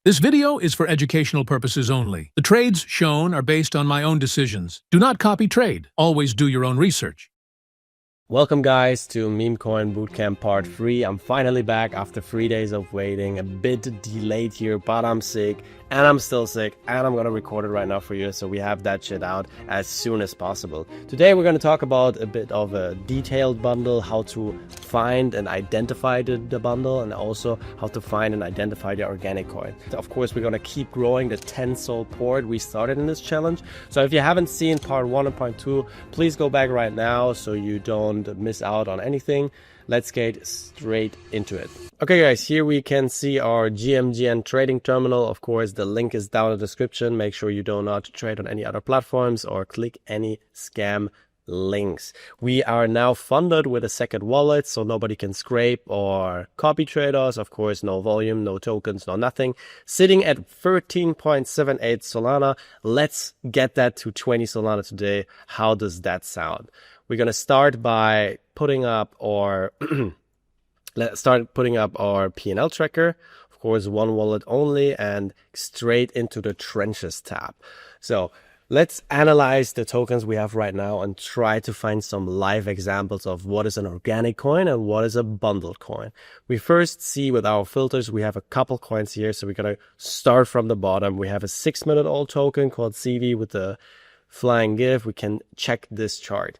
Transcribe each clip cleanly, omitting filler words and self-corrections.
This video is for educational purposes only. The trades shown are based on my own decisions. Do not copy trade. Always do your own research. Welcome guys to memecoin bootcamp part 3. I'm finally back after 3 days of waiting. A bit delayed here, but I'm sick and I'm still sick and I'm gonna record it right now for you so we have that shit out as soon as possible. Today we're gonna talk about a bit of a detailed bundle, how to find and identify the bundle, and also how to find and identify the organic coin. Of course, we're gonna keep growing the 10 soul port we started in this challenge. So if you haven't seen part 1 and part 2, please go back right now so you don't miss out on anything. Let's get straight into it. Okay guys, here we can see our GMGN trading terminal. Of course, the link is down in the description. Make sure you do not trade on any other platforms or click any scam links. We are now funded with a second wallet, so nobody can scrape or copy trade us. Of course, no volume, no tokens, no nothing. Sitting at 13.78 Solana. Let's get that to 20 Solana today. How does that sound? We're gonna start by putting up our let's start putting up our P&L tracker. Of course, one wallet only, and straight into the trenches tab. So let's analyze the tokens we have right now and try to find some live examples of what is an organic coin and what is a bundled coin. We first see with our filters, we have a couple coins here. So we're going to start from the bottom. We have a 6-minute-old token called CV with the flying GIF. We can check this chart.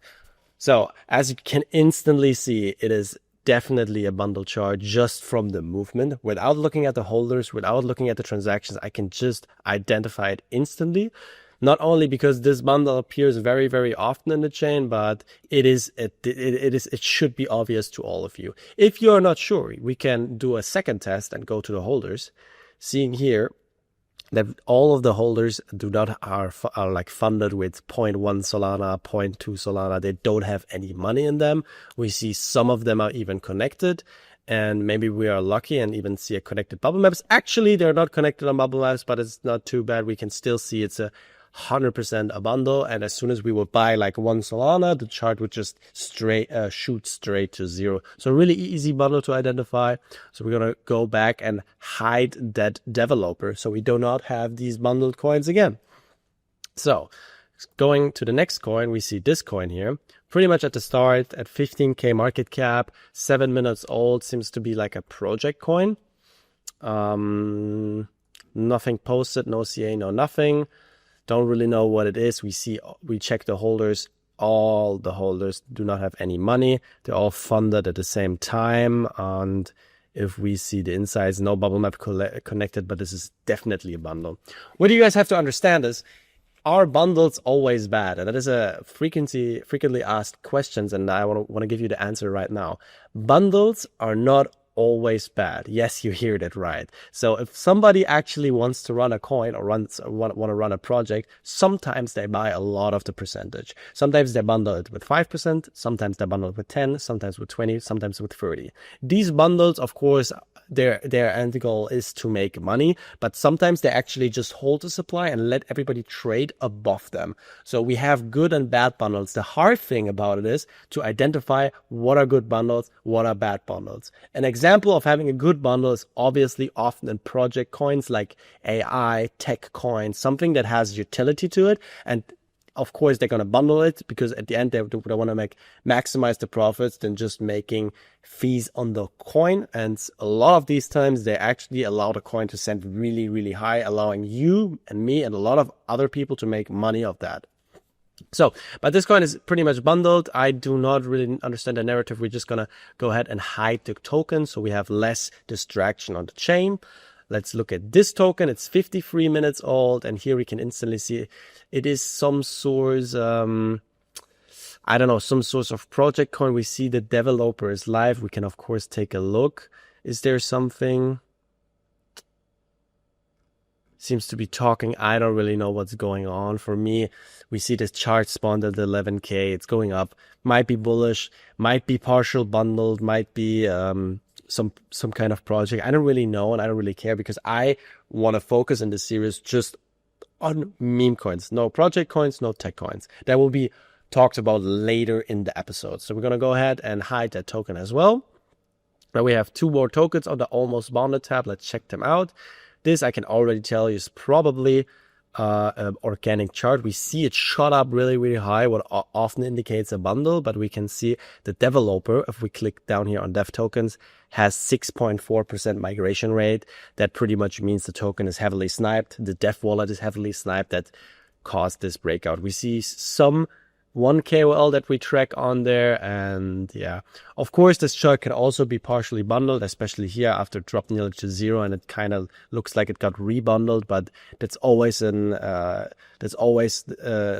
So as you can instantly see, it is definitely a bundle chart just from the movement. Without looking at the holders, without looking at the transactions, I can just identify it instantly. Not only because this bundle appears very, very often in the chain, but it should be obvious to all of you. If you are not sure, we can do a second test and go to the holders. Seeing here that all of the holders are like funded with 0.1 Solana, 0.2 Solana. They don't have any money in them. We see some of them are even connected. And maybe we are lucky and even see a connected bubble maps. Actually, they're not connected on bubble maps, but it's not too bad. We can still see it's a 100% a bundle, and as soon as we would buy like 1 Solana, the chart would just shoot straight to 0. So really easy bundle to identify. So we're gonna go back and hide that developer so we do not have these bundled coins again. So going to the next coin, we see this coin here, pretty much at the start at 15k market cap, 7 minutes old, seems to be like a project coin. Nothing posted, no CA, no nothing. Don't really know what it is. We check the holders. All the holders do not have any money. They're all funded at the same time. And if we see the insides, no bubble map connected, but this is definitely a bundle. What you guys have to understand is, are bundles always bad? And that is a frequently asked questions, and I want to give you the answer right now. Bundles are not always bad. Yes, you hear that right. So if somebody actually wants to run a coin or want to run a project, sometimes they buy a lot of the percentage. Sometimes they bundle it with 5%, sometimes they bundle it with 10, sometimes with 20, sometimes with 30. These bundles, of course, their end goal is to make money, but sometimes they actually just hold the supply and let everybody trade above them. So we have good and bad bundles. The hard thing about it is to identify what are good bundles, what are bad bundles. An example of having a good bundle is obviously often in project coins like AI, tech coins, something that has utility to it. And of course, they're going to bundle it because at the end, they want to maximize the profits than just making fees on the coin. And a lot of these times, they actually allow the coin to send really, really high, allowing you and me and a lot of other people to make money off that. So, but this coin is pretty much bundled. I do not really understand the narrative. We're just going to go ahead and hide the token so we have less distraction on the chain. Let's look at this token. It's 53 minutes old, and here we can instantly see it is some source, I don't know, some source of project coin. We see the developer is live. We can, of course, take a look. Is there something? Seems to be talking. I don't really know what's going on. For me, we see this chart spawned at 11k. It's going up. Might be bullish, might be partial bundled, might be some kind of project. I don't really know, and I don't really care because I want to focus in this series just on meme coins. No project coins, no tech coins. That will be talked about later in the episode. So we're going to go ahead and hide that token as well. Now we have 2 more tokens on the almost bounded tab. Let's check them out. This I can already tell you is probably an organic chart. We see it shot up really, really high, what often indicates a bundle, but we can see the developer, if we click down here on dev tokens, has 6.4% migration rate. That pretty much means the token is heavily sniped. The dev wallet is heavily sniped. That caused this breakout. We see some one KOL that we track on there, and yeah, of course this chart can also be partially bundled, especially here after it dropped nearly to zero, and it kind of looks like it got rebundled, but that's always an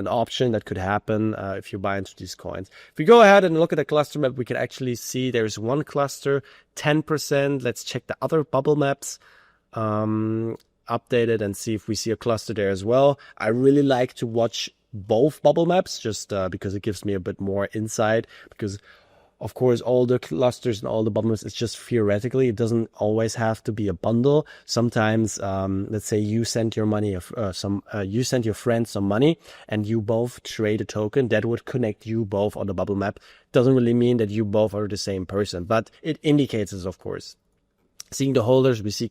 option that could happen if you buy into these coins. If we go ahead and look at the cluster map, we can actually see there's one cluster 10%. Let's check the other bubble maps updated and see if we see a cluster there as well. I really like to watch both bubble maps just because it gives me a bit more insight, because of course all the clusters and all the bubble maps, it's just theoretically, it doesn't always have to be a bundle. Sometimes let's say you sent your money you sent your friend some money and you both trade a token that would connect you both on the bubble map. Doesn't really mean that you both are the same person, but it indicates this, of course. Seeing the holders, we see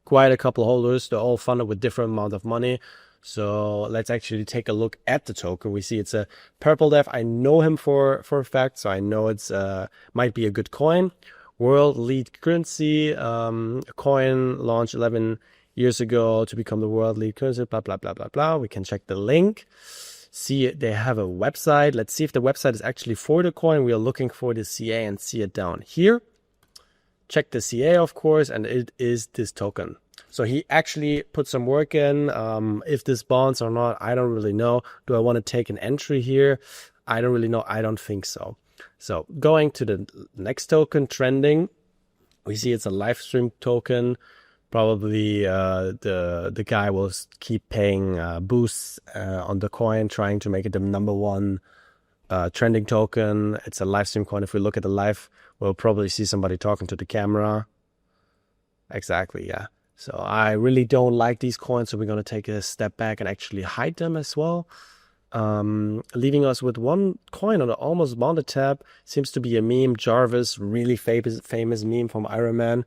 quite a couple holders. They're all funded with different amount of money. So let's actually take a look at the token. We see it's a purple dev. I know him for a fact, so I know it's might be a good coin. World lead currency, a coin launched 11 years ago to become the world lead currency, blah, blah, blah, blah, blah. We can check the link. See, they have a website. Let's see if the website is actually for the coin. We are looking for the CA and see it down here. Check the CA, of course, and it is this token. So he actually put some work in. If this bonds or not, I don't really know. Do I want to take an entry here? I don't really know. I don't think so. So going to the next token, trending, we see it's a live stream token. Probably the guy will keep paying boosts on the coin, trying to make it the #1 trending token. It's a live stream coin. If we look at the live, we'll probably see somebody talking to the camera. Exactly, yeah. So I really don't like these coins, so we're going to take a step back and actually hide them as well. Leaving us with one coin on the almost bonded tab. Seems to be a meme. Jarvis, really famous meme from Iron Man.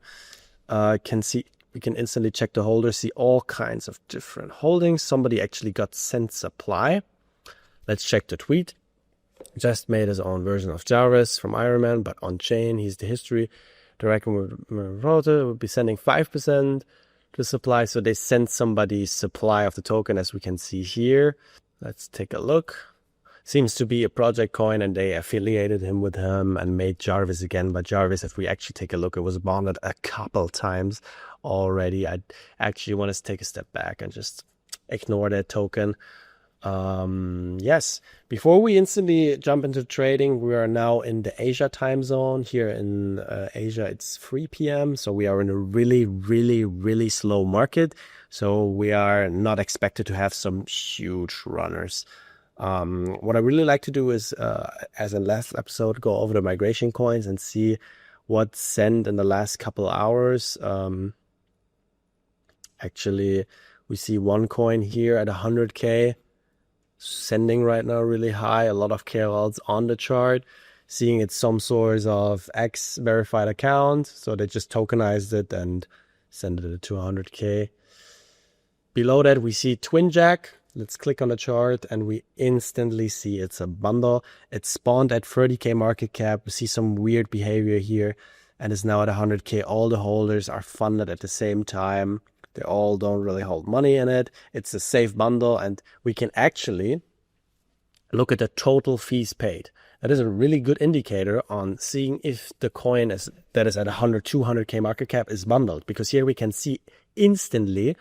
We can instantly check the holders, see all kinds of different holdings. Somebody actually got sent supply. Let's check the tweet. Just made his own version of Jarvis from Iron Man, but on chain. He's the history director would be sending 5% to supply. So they sent somebody's supply of the token, as we can see here. Let's take a look. Seems to be a project coin, and they affiliated him with him and made Jarvis again. But Jarvis, if we actually take a look, it was bonded a couple times already. I actually want to take a step back and just ignore that token. Yes, before we instantly jump into trading, we are now in the Asia time zone. Here in Asia, it's 3 p.m. So we are in a really, really, really slow market. So we are not expected to have some huge runners. What I really like to do is, as in last episode, go over the migration coins and see what's sent in the last couple hours. Actually, we see one coin here at 100K. Sending right now really high, a lot of KOLs on the chart, seeing it's some sort of X verified account, so they just tokenized it and send it to 100K. Below that we see Twin Jack. Let's click on the chart and we instantly see it's a bundle. It spawned at 30K market cap. We see some weird behavior here and is now at 100K. All the holders are funded at the same time. They all don't really hold money in it. It's a safe bundle, and we can actually look at the total fees paid. That is a really good indicator on seeing if the coin that is at 100, 200K market cap is bundled. Because here we can see instantly,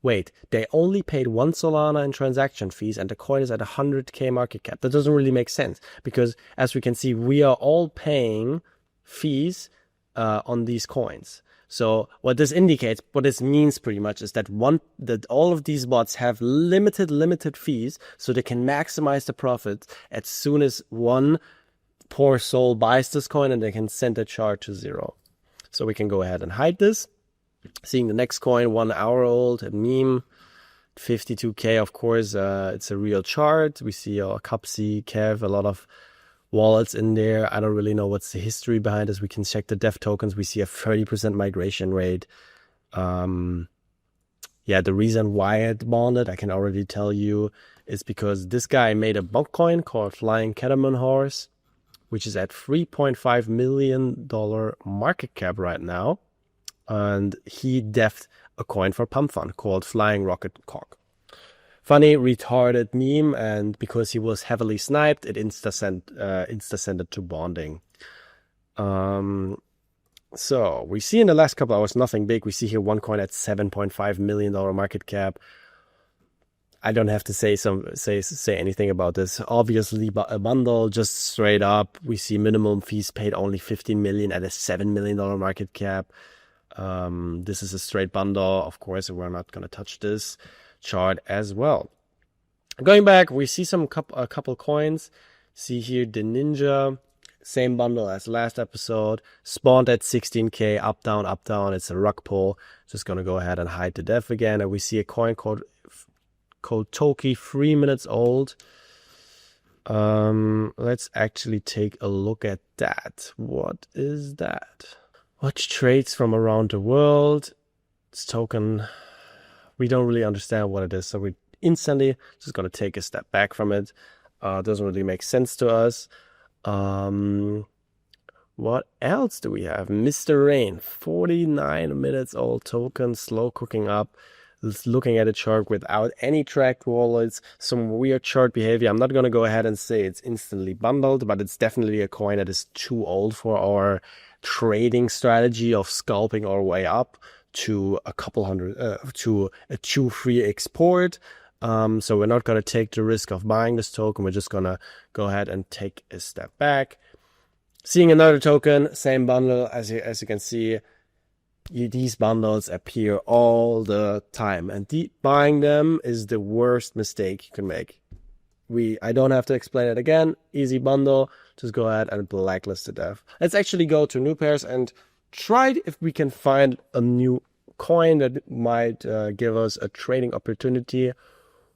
wait, they only paid 1 Solana in transaction fees and the coin is at 100K market cap. That doesn't really make sense because, as we can see, we are all paying fees on these coins. So what this indicates, what this means pretty much is that all of these bots have limited fees, so they can maximize the profit as soon as one poor soul buys this coin, and they can send the chart to 0. So we can go ahead and hide this. Seeing the next coin, 1 hour old, a meme, 52K. Of course, it's a real chart. We see Cupsy, Kev, a lot of wallets in there. I don't really know what's the history behind this. We can check the dev tokens. We see a 30% migration rate. Yeah, the reason why it bonded, I can already tell you, is because this guy made a memecoin called Flying Catamount Horse, which is at $3.5 million market cap right now. And he dev'd a coin for Pump Fun called Flying Rocket Cock. Funny, retarded meme, and because he was heavily sniped, it insta-sent it to bonding. So we see in the last couple hours nothing big. We see here one coin at $7.5 million market cap. I don't have to say anything about this. Obviously, a bundle just straight up. We see minimum fees paid only 15 million at a $7 million market cap. This is a straight bundle. Of course, we're not going to touch this chart as well. Going back, we see a couple coins. See here the Ninja, same bundle as last episode, spawned at 16k, up down, up down. It's a rug pull. Just gonna go ahead and hide the dev again, and we see a coin called Toki, 3 minutes old. Let's actually take a look at that. What is that? Watch trades from around the world. This token, we don't really understand what it is, so we instantly just gonna take a step back from it. Doesn't really make sense to us. What else do we have? Mr. Rain, 49 minutes old token, slow cooking up. Looking at a chart without any tracked wallets, some weird chart behavior. I'm not going to go ahead and say it's instantly bundled, but it's definitely a coin that is too old for our trading strategy of scalping our way up to a couple hundred, to a 2-3 export. So we're not going to take the risk of buying this token. We're just going to go ahead and take a step back. Seeing another token, same bundle, as you can see, these bundles appear all the time, and buying them is the worst mistake you can make. I don't have to explain it again. Easy bundle. Just go ahead and blacklist the dev. Let's actually go to new pairs and try if we can find a new coin that might give us a trading opportunity.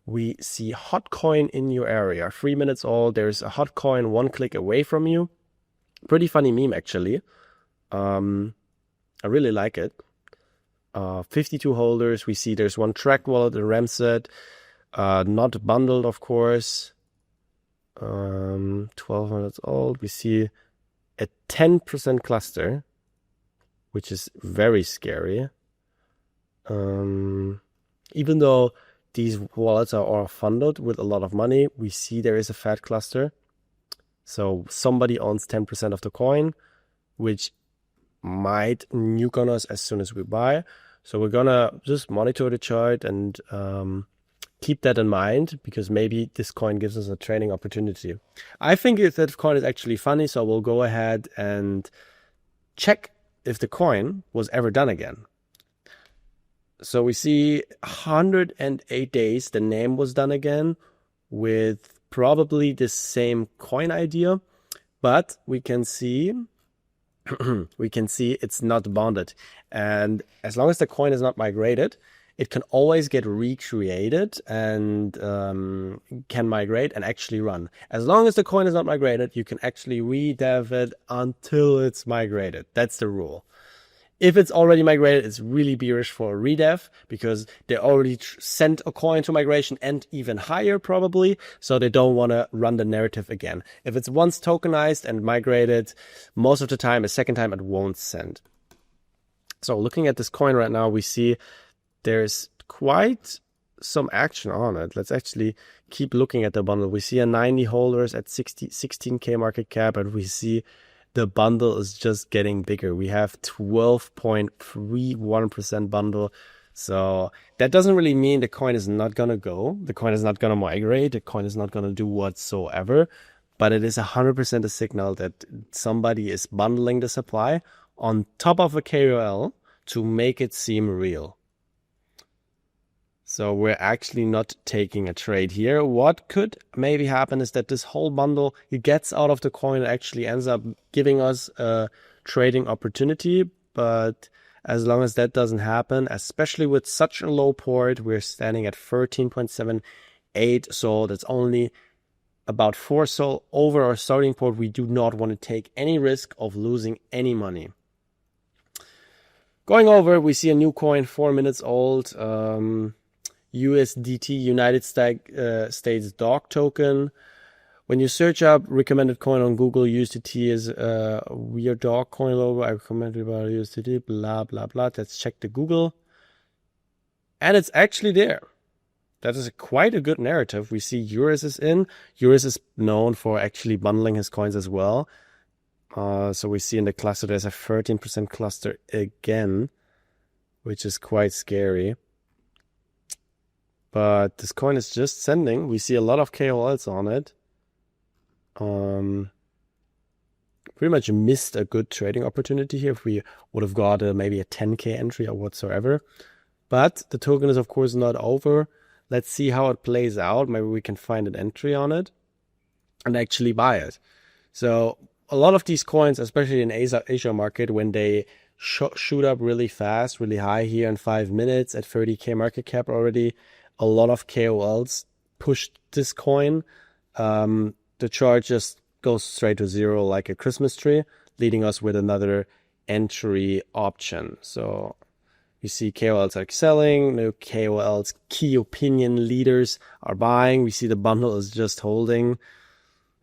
We see hot coin in your area, 3 minutes old. There's a hot coin 1 click away from you. Pretty funny meme, actually. I really like it. 52 holders. We see there's one tracked wallet, a Ramset. Not bundled, of course. 12 minutes old. We see a 10% cluster, which is very scary. Even though these wallets are all funded with a lot of money, we see there is a fat cluster. So somebody owns 10% of the coin, which might nuke on us as soon as we buy. So we're gonna just monitor the chart and keep that in mind, because maybe this coin gives us a trading opportunity. I think that coin is actually funny, so we'll go ahead and check if the coin was ever done again. So we see 108 days, the name was done again with probably the same coin idea, but we can see it's not bonded. And as long as the coin is not migrated, it can always get recreated and can migrate and actually run. As long as the coin is not migrated, you can actually redev it until it's migrated. That's the rule. If it's already migrated, it's really bearish for a redev, because they already sent a coin to migration and even higher probably, so they don't want to run the narrative again. If it's once tokenized and migrated, most of the time, a second time, it won't send. So looking at this coin right now, we see there's quite some action on it. Let's actually keep looking at the bundle. We see a 90 holders at 16k market cap, and we see the bundle is just getting bigger. We have 12.31% bundle. So that doesn't really mean the coin is not going to go. The coin is not going to migrate. The coin is not going to do whatsoever. But it is 100% a signal that somebody is bundling the supply on top of a KOL to make it seem real. So we're actually not taking a trade here. What could maybe happen is that this whole bundle, it gets out of the coin and actually ends up giving us a trading opportunity. But as long as that doesn't happen, especially with such a low port, we're standing at 13.78 SOL. That's only about 4 SOL over our starting port. We do not want to take any risk of losing any money. Going over, we see a new coin, 4 minutes old, USDT, United States Dog Token. When you search up recommended coin on Google, USDT is a weird dog coin logo. I recommend about USDT, blah, blah, blah. Let's check the Google. And it's actually there. That is quite a good narrative. We see Euros is in. Euros is known for actually bundling his coins as well. So we see in the cluster there's a 13% cluster again, which is quite scary. But this coin is just sending. We see a lot of KOLs on it. Pretty much missed a good trading opportunity here if we would have got maybe a 10K entry or whatsoever. But the token is of course not over. Let's see how it plays out. Maybe we can find an entry on it and actually buy it. So a lot of these coins, especially in Asia market, when they shoot up really fast, really high here in 5 minutes at 30K market cap already, a lot of KOLs pushed this coin. The chart just goes straight to zero like a Christmas tree, leading us with another entry option. So you see KOLs are selling, no KOLs, key opinion leaders are buying. We see the bundle is just holding.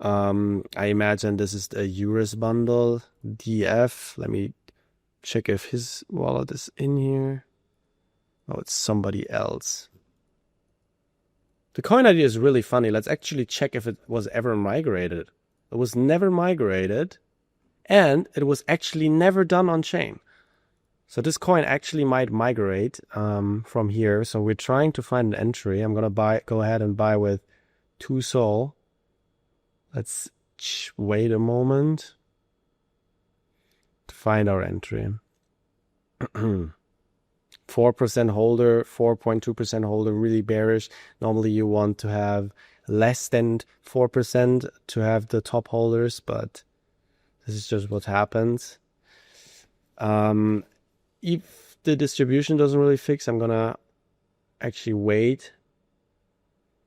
I imagine this is the Euros bundle, DF. Let me check if his wallet is in here. Oh, it's somebody else. The coin ID is really funny. Let's actually check if it was ever migrated. It was never migrated, and it was actually never done on chain. So this coin actually might migrate from here. So we're trying to find an entry. I'm gonna go ahead and buy with 2 Sol. Let's wait a moment to find our entry. 4% holder, 4.2% holder, really bearish. Normally you want to have less than 4% to have the top holders, but this is just what happens. If the distribution doesn't really fix, I'm gonna actually wait.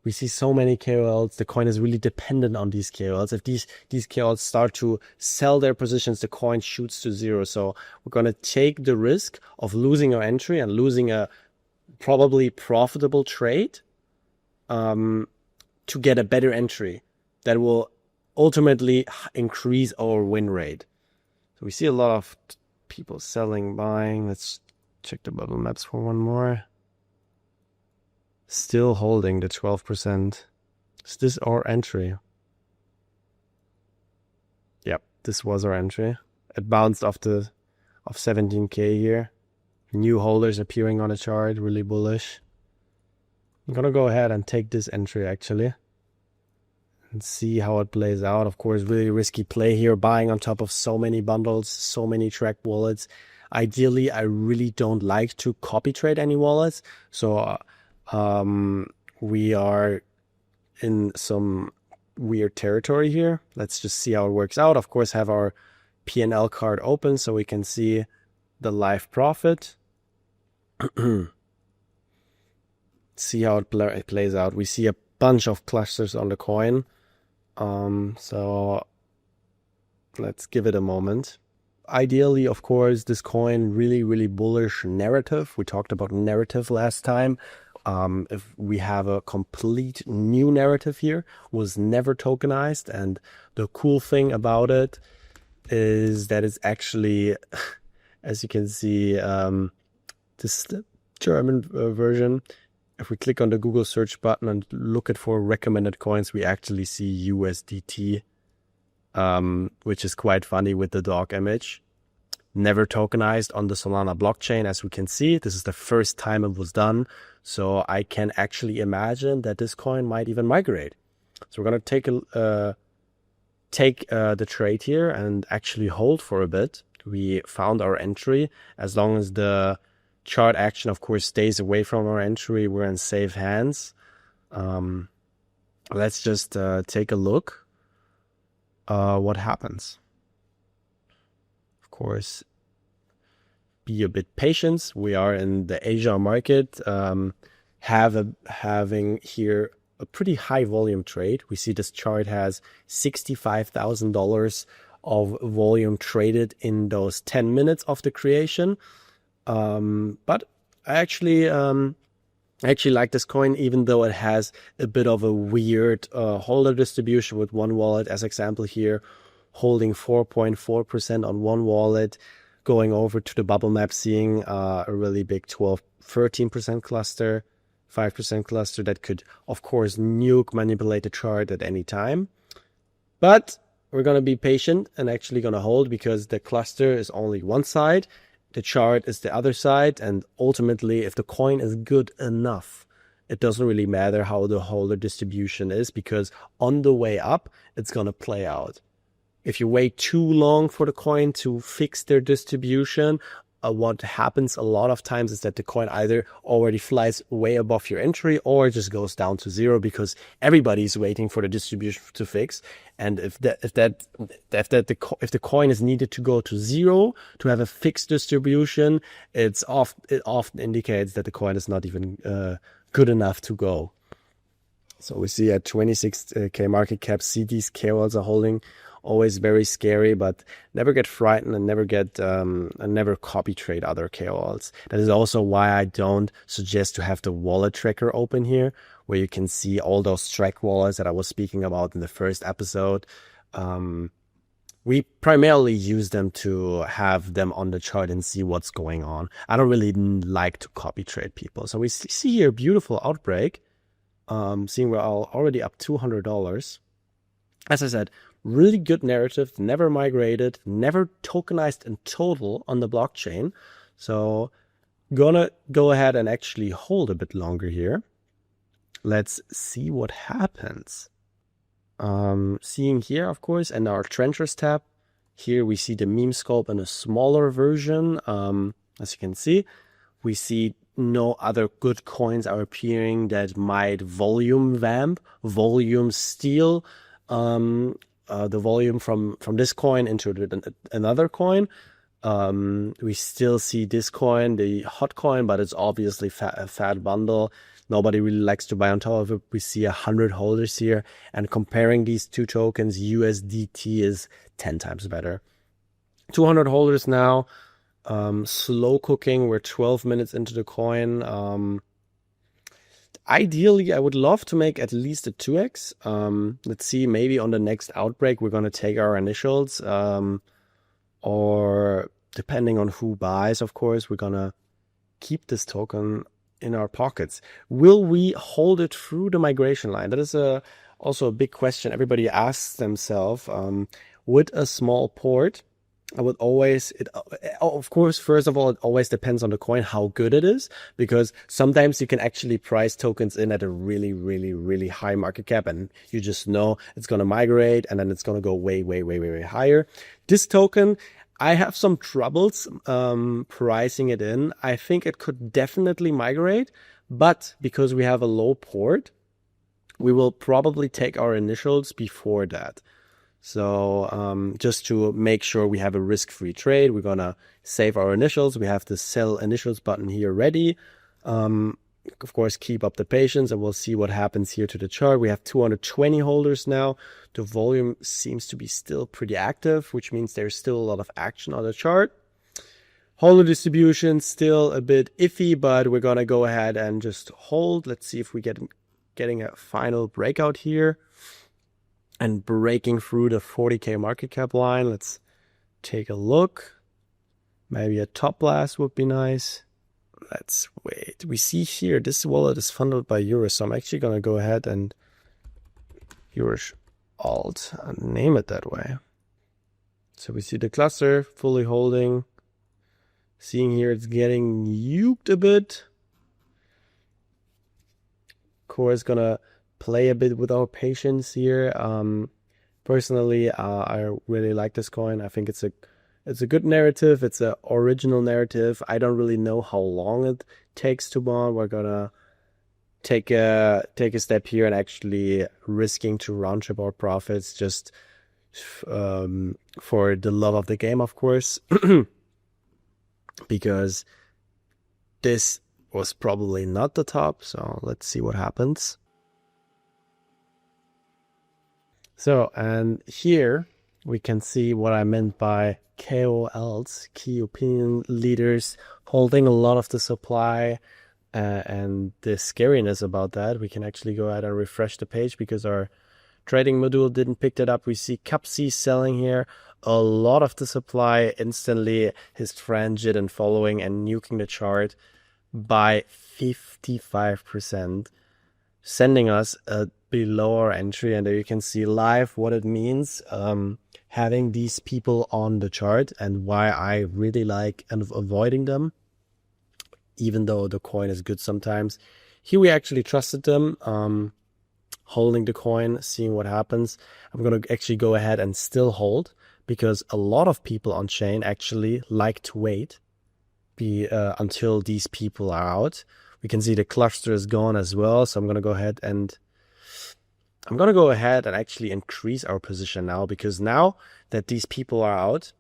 We see so many KOLs. The coin is really dependent on these KOLs. If these KOLs start to sell their positions, the coin shoots to zero. So we're going to take the risk of losing our entry and losing a probably profitable trade to get a better entry that will ultimately increase our win rate. So we see a lot of people selling, buying. Let's check the bubble maps for one more. Still holding the 12%. Is this our entry? Yep, this was our entry. It bounced off 17K here. New holders appearing on the chart, really bullish. I'm gonna go ahead and take this entry actually and see how it plays out. Of course, really risky play here, buying on top of so many bundles, so many track wallets. Ideally, I really don't like to copy trade any wallets. So we are in some weird territory here. Let's just see how it works out. Of course, have our P&L card open so we can see the live profit. See how it plays out. We see a bunch of clusters on the coin. So let's give it a moment. Ideally, of course, this coin really bullish narrative. We talked about narrative last time. If we have a complete new narrative here, was never tokenized, and the cool thing about it is that it's actually, as you can see, this is the German version. If we click on the Google search button and look at for recommended coins, we actually see USDT, which is quite funny with the dog image. Never tokenized on the Solana blockchain, as we can see. This is the first time it was done. So I can actually imagine that this coin might even migrate. So we're going to take the trade here and actually hold for a bit. We found our entry. As long as the chart action, of course, stays away from our entry, we're in safe hands. Let's just take a look what happens. Of course, be a bit patient. We are in the Asia market, having here a pretty high volume trade. We see this chart has $65,000 of volume traded in those 10 minutes of the creation. But I actually like this coin, even though it has a bit of a weird holder distribution with one wallet, as example here, holding 4.4% on one wallet, going over to the bubble map, seeing a really big 13% cluster, 5% cluster that could, of course, manipulate the chart at any time. But we're going to be patient and actually going to hold, because the cluster is only one side. The chart is the other side, and ultimately, if the coin is good enough, it doesn't really matter how the holder distribution is, because on the way up, it's going to play out. If you wait too long for the coin to fix their distribution, what happens a lot of times is that the coin either already flies way above your entry or just goes down to zero, because everybody's waiting for the distribution to fix. And if the coin is needed to go to zero to have a fixed distribution, it often indicates that the coin is not even good enough to go. So we see at 26k market cap, see these KOLs are holding. Always very scary, but never get frightened and never copy trade other KOLs. That is also why I don't suggest to have the wallet tracker open here, where you can see all those track wallets that I was speaking about in the first episode. We primarily use them to have them on the chart and see what's going on. I don't really like to copy trade people. So we see here a beautiful outbreak. Seeing we're already up $200. As I said, really good narrative, never migrated, never tokenized in total on the blockchain. So gonna go ahead and actually hold a bit longer here. Let's see what happens. Seeing here, of course, in our Trenchers tab, here we see the meme scope in a smaller version. As you can see, we see no other good coins are appearing that might volume vamp, volume steal the volume from this coin into another coin. We still see this coin, the hot coin, but it's obviously a fat bundle. Nobody really likes to buy on top of it. We see 100 holders here, and comparing these two tokens, USDT is 10 times better. 200 holders now. Slow cooking. We're 12 minutes into the coin. Ideally, I would love to make at least a 2x. Let's see, maybe on the next outbreak, we're going to take our initials. Or depending on who buys, of course, we're going to keep this token in our pockets. Will we hold it through the migration line? That is also a big question everybody asks themselves. With a small port, I would always, of course, first of all, it always depends on the coin, how good it is, because sometimes you can actually price tokens in at a really, really, really high market cap, and you just know it's going to migrate, and then it's going to go way, way, way, way, way higher. This token, I have some troubles pricing it in. I think it could definitely migrate, but because we have a low port, we will probably take our initials before that. So just to make sure we have a risk-free trade, we're going to save our initials. We have the sell initials button here ready. Of course, keep up the patience, and we'll see what happens here to the chart. We have 220 holders now. The volume seems to be still pretty active, which means there's still a lot of action on the chart. Holder distribution still a bit iffy, but we're going to go ahead and just hold. Let's see if we getting a final breakout here and breaking through the 40k market cap line. Let's take a look. Maybe a top blast would be nice. Let's wait. We see here this wallet is funded by Euros, so I'm actually going to go ahead and Euros alt and name it that way. So we see the cluster fully holding. Seeing here it's getting youped a bit. Core is going to play a bit with our patience here. Personally, I really like this coin. I think it's a good narrative. It's an original narrative. I don't really know how long it takes to bond. We're gonna take a step here and actually risking to round trip our profits just for the love of the game, of course, because this was probably not the top. So let's see what happens. So, and here we can see what I meant by KOLs, key opinion leaders, holding a lot of the supply. And the scariness about that, we can actually go ahead and refresh the page because our trading module didn't pick that up. We see Cupsy selling here a lot of the supply instantly. His friend Jid and following and nuking the chart by 55%, sending us below our entry. And there you can see live what it means having these people on the chart and why I really like avoiding them, even though the coin is good sometimes. Here we actually trusted them, holding the coin, seeing what happens. I'm going to actually go ahead and still hold because a lot of people on chain actually like to wait until these people are out. We can see the cluster is gone as well. So I'm going to go ahead and actually increase our position now, because now that these people are out,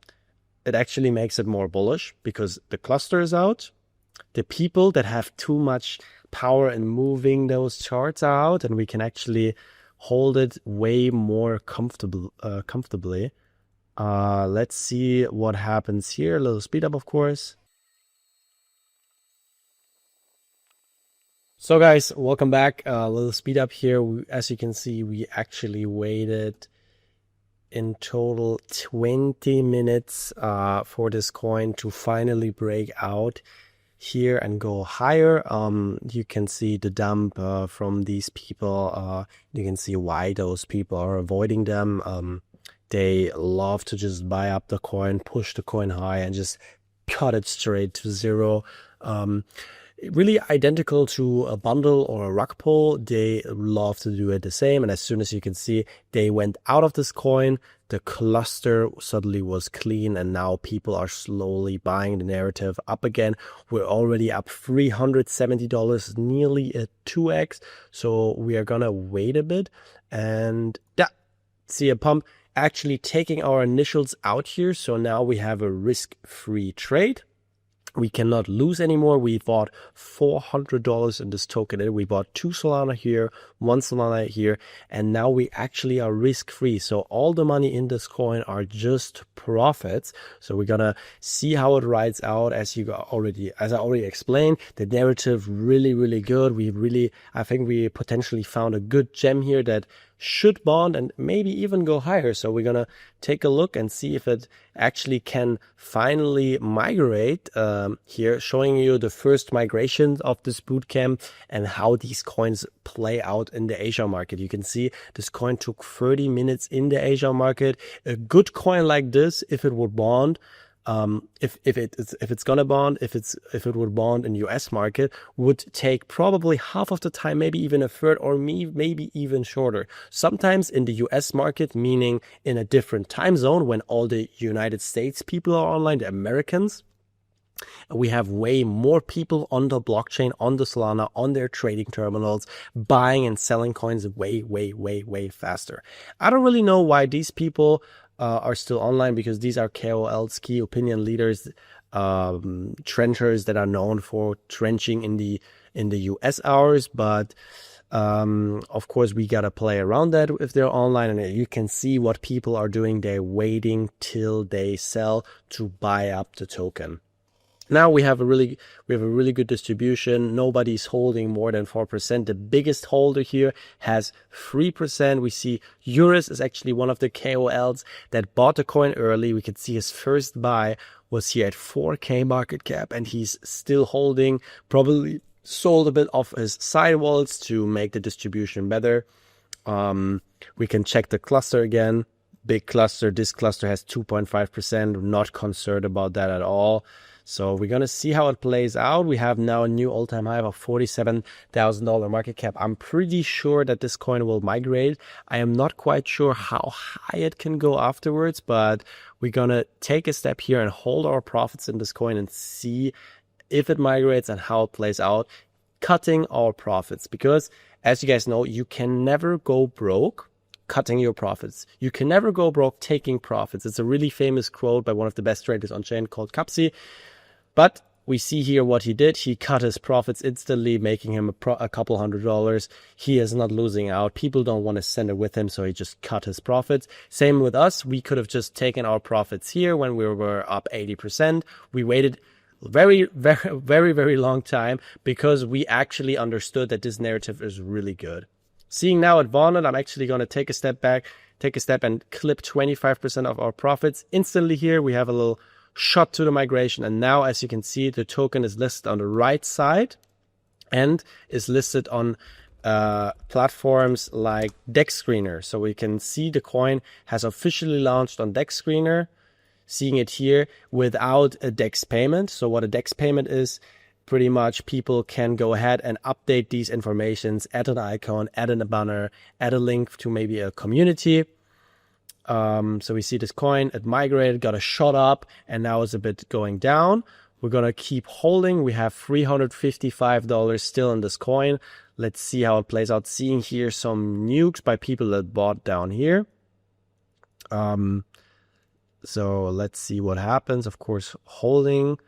it actually makes it more bullish because the cluster is out. The people that have too much power in moving those charts are out, and we can actually hold it way more comfortably. Let's see what happens here. A little speed up, of course. So guys, welcome back. A little speed up here. As you can see, we actually waited in total 20 minutes for this coin to finally break out here and go higher. You can see the dump from these people. You can see why those people are avoiding them. They love to just buy up the coin, push the coin high, and just cut it straight to zero. Really identical to a bundle or a rug pull. They love to do it the same. And as soon as you can see, they went out of this coin, the cluster suddenly was clean, and now people are slowly buying the narrative up again. We're already up $370, nearly a 2x. So we are gonna wait a bit, and yeah, see a pump. Actually taking our initials out here. So now we have a risk-free trade. We cannot lose anymore. We bought $400 in this token. We bought 2 Solana here, 1 Solana here, and now we actually are risk-free. So all the money in this coin are just profits. So we're gonna see how it rides out. As I already explained, the narrative really good. I think we potentially found a good gem here that should bond and maybe even go higher. So we're gonna take a look and see if it actually can finally migrate here, showing you the first migration of this bootcamp and how these coins play out in the Asia market. You can see this coin took 30 minutes in the Asia market. A good coin like this, if it would bond, if it would bond in US market, would take probably half of the time, maybe even a third, or maybe even shorter. Sometimes in the US market, meaning in a different time zone, when all the United States people are online, the Americans, we have way more people on the blockchain, on the Solana, on their trading terminals, buying and selling coins way faster. I don't really know why these people are still online, because these are KOLs, key opinion leaders, trenchers that are known for trenching in the US hours. But of course, we gotta play around that if they're online, and you can see what people are doing. They're waiting till they sell to buy up the token. Now we have a really good distribution. Nobody's holding more than 4%. The biggest holder here has 3%. We see Eurus is actually one of the KOLs that bought the coin early. We can see his first buy was here at 4K market cap, and he's still holding, probably sold a bit of his side wallets to make the distribution better. We can check the cluster again. Big cluster. This cluster has 2.5%. Not concerned about that at all. So we're going to see how it plays out. We have now a new all-time high of $47,000 market cap. I'm pretty sure that this coin will migrate. I am not quite sure how high it can go afterwards, but we're going to take a step here and hold our profits in this coin and see if it migrates and how it plays out, cutting our profits. Because as you guys know, you can never go broke cutting your profits. You can never go broke taking profits. It's a really famous quote by one of the best traders on chain called Cupsy. But we see here what he did. He cut his profits instantly, making him a couple $100. He is not losing out. People don't want to send it with him, so he just cut his profits. Same with us. We could have just taken our profits here when we were up 80%. We waited Very, very, very, very long time, because we actually understood that this narrative is really good. Seeing now at Walnut, I'm actually going to take a step back, and clip 25% of our profits. Instantly here, we have a little shot to the migration. And now, as you can see, the token is listed on the right side and is listed on platforms like Dex Screener. So we can see the coin has officially launched on Dex Screener. Seeing it here without a DEX payment. So what a DEX payment is, pretty much people can go ahead and update these informations, add an icon, add a banner, add a link to maybe a community. So we see this coin, it migrated, got a shot up, and now it's a bit going down. We're going to keep holding. We have $355 still in this coin. Let's see how it plays out. Seeing here some nukes by people that bought down here. So let's see what happens. Of course, holding.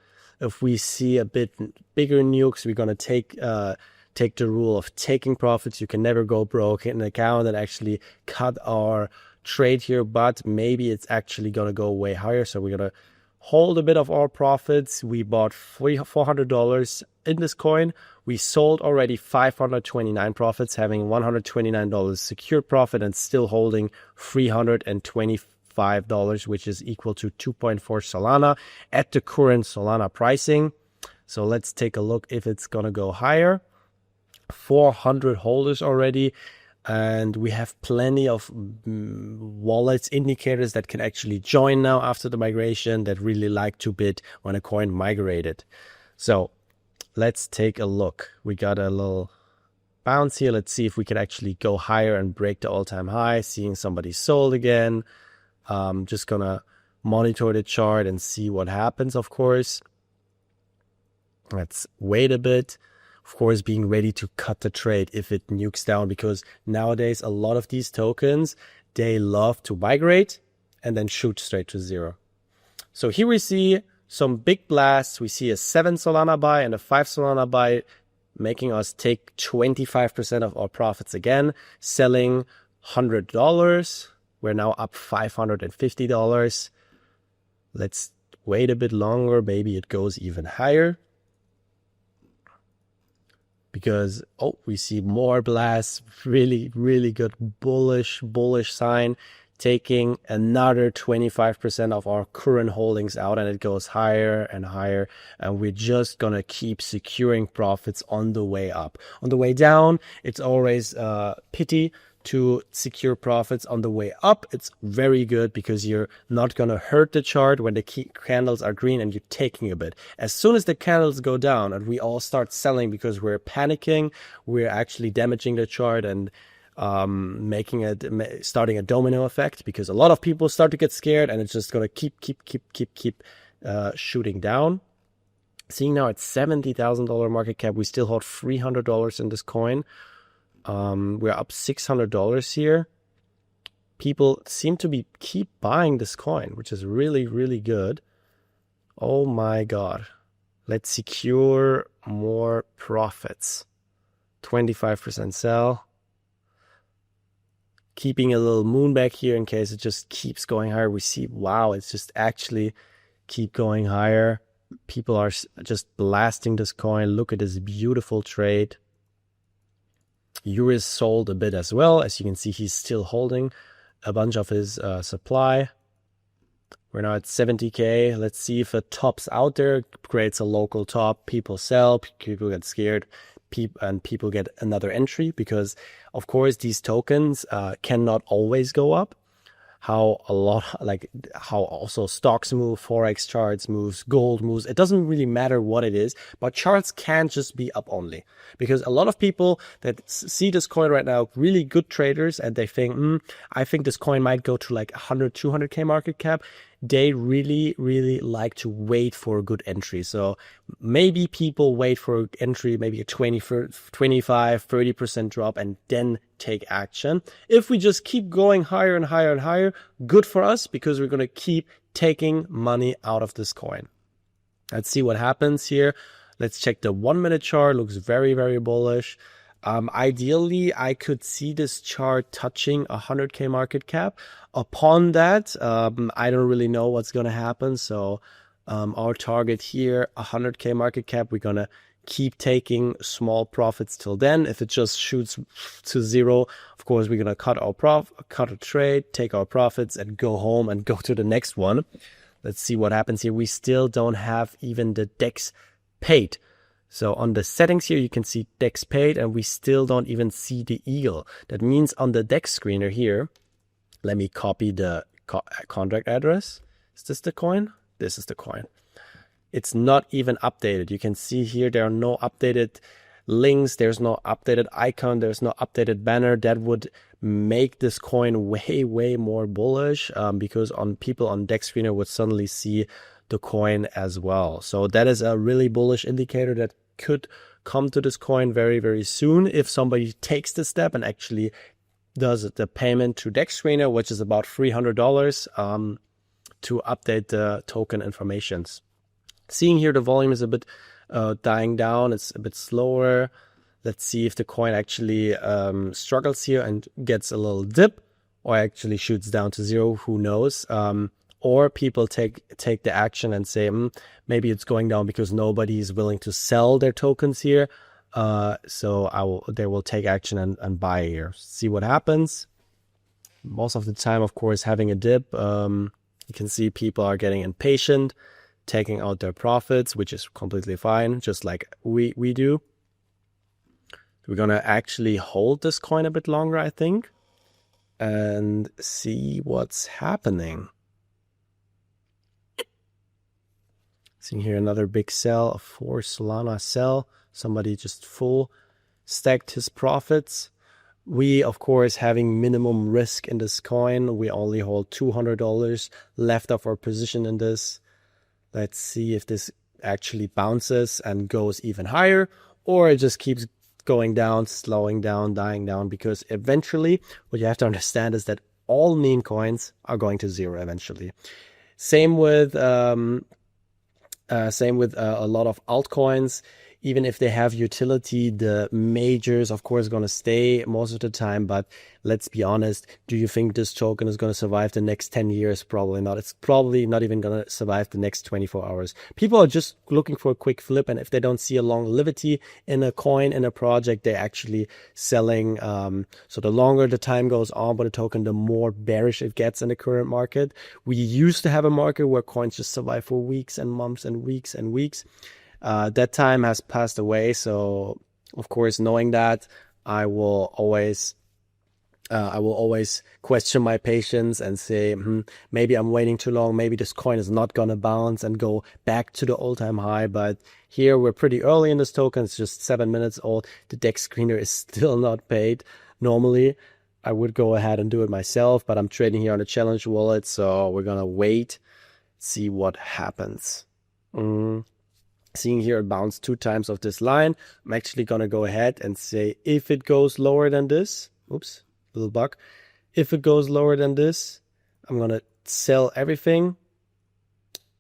If we see a bit bigger nukes, we're going to take the rule of taking profits. You can never go broke in an account that actually cut our trade here, but maybe it's actually going to go way higher. So we're going to hold a bit of our profits. We bought $400 in this coin. We sold already 529 profits, having $129 secure profit and still holding $325, which is equal to 2.4 Solana at the current Solana pricing. So let's take a look if it's going to go higher. 400 holders already. And we have plenty of wallets, indicators that can actually join now after the migration, that really like to bid when a coin migrated. So let's take a look. We got a little bounce here. Let's see if we can actually go higher and break the all-time high. Seeing somebody sold again. Just gonna monitor the chart and see what happens, of course. Let's wait a bit. Of course, being ready to cut the trade if it nukes down, because nowadays a lot of these tokens, they love to migrate and then shoot straight to zero. So here we see some big blasts. We see a 7 Solana buy and a 5 Solana buy, making us take 25% of our profits again, selling $100. We're now up $550. Let's wait a bit longer. Maybe it goes even higher. Because, we see more blasts. Really, really good bullish sign. Taking another 25% of our current holdings out, and it goes higher and higher. And we're just going to keep securing profits on the way up. On the way down, it's always pity to secure profits. On the way up, it's very good because you're not going to hurt the chart when the key candles are green and you're taking a bit. As soon as the candles go down and we all start selling because we're panicking, we're actually damaging the chart and starting a domino effect, because a lot of people start to get scared and it's just going to keep shooting down. Seeing now at $70,000 market cap, we still hold $300 in this coin. We're up $600 here. People seem to keep buying this coin, which is really, really good. Oh my God. Let's secure more profits. 25% sell. Keeping a little moon back here in case it just keeps going higher. We see, wow, it's just actually keep going higher. People are just blasting this coin. Look at this beautiful trade. Euris sold a bit as well. As you can see, he's still holding a bunch of his supply. We're now at 70K. Let's see if it tops out there, creates a local top. People sell, people get scared, and people get another entry, because, of course, these tokens cannot always go up. How also stocks move, forex charts moves, gold moves. It doesn't really matter what it is, but charts can't just be up only, because a lot of people that see this coin right now, really good traders, and they think, I think this coin might go to like 100, 200K market cap. They really, really like to wait for a good entry. So maybe people wait for an entry, maybe a 20, 25, 30% drop, and then take action. If we just keep going higher and higher and higher, good for us, because we're going to keep taking money out of this coin. Let's see what happens here. Let's check the 1 minute chart. Looks very, very bullish. Ideally, I could see this chart touching 100K market cap. Upon that, I don't really know what's going to happen. So Our target here, 100K market cap. We're gonna keep taking small profits till then. If it just shoots to zero, of course, we're gonna cut a trade, take our profits, and go home and go to the next one. Let's see what happens here. We still don't have even the DEX paid. So on the settings here, you can see DEX paid, and we still don't even see the eagle. That means on the DEX screener here, let me copy the contract address. Is this the coin? This is the coin. It's not even updated. You can see here there are no updated links. There's no updated icon. There's no updated banner. That would make this coin way more bullish because people on DEX screener would suddenly see the coin as well. So that is a really bullish indicator that could come to this coin very soon if somebody takes the step and actually does the payment to DEX screener, which is about $300 to update the token informations. Seeing here the volume is a bit dying down. It's a bit slower. Let's see if the coin actually struggles here and gets a little dip, or actually shoots down to zero. Who knows? Or people take the action and say, maybe it's going down because nobody is willing to sell their tokens here. So they will take action and buy here. See what happens. Most of the time, of course, having a dip, you can see people are getting impatient, taking out their profits, which is completely fine, just like we do. We're gonna actually hold this coin a bit longer, I think, and see what's happening. Seeing here another big sell, a 4 Solana sell. Somebody just full stacked his profits. We, of course, having minimum risk in this coin. We only hold $200 left of our position in this. Let's see if this actually bounces and goes even higher, or it just keeps going down, slowing down, dying down, because eventually what you have to understand is that all meme coins are going to zero eventually. Same with a lot of altcoins. Even if they have utility, the majors, of course, are going to stay most of the time. But let's be honest, do you think this token is going to survive the next 10 years? Probably not. It's probably not even going to survive the next 24 hours. People are just looking for a quick flip. And if they don't see a longevity in a coin, in a project, they're actually selling. So the longer the time goes on with a token, the more bearish it gets in the current market. We used to have a market where coins just survive for weeks and months and weeks and weeks. That time has passed away. So, of course, knowing that, I will always question my patience and say, maybe I'm waiting too long. Maybe this coin is not going to bounce and go back to the all-time high. But here we're pretty early in this token. It's just 7 minutes old. The DEX screener is still not paid. Normally, I would go ahead and do it myself, but I'm trading here on the challenge wallet. So we're going to wait, see what happens. Seeing here it bounced 2 times of this line. I'm actually going to go ahead and say if it goes lower than this, oops, little bug. If it goes lower than this, I'm going to sell everything.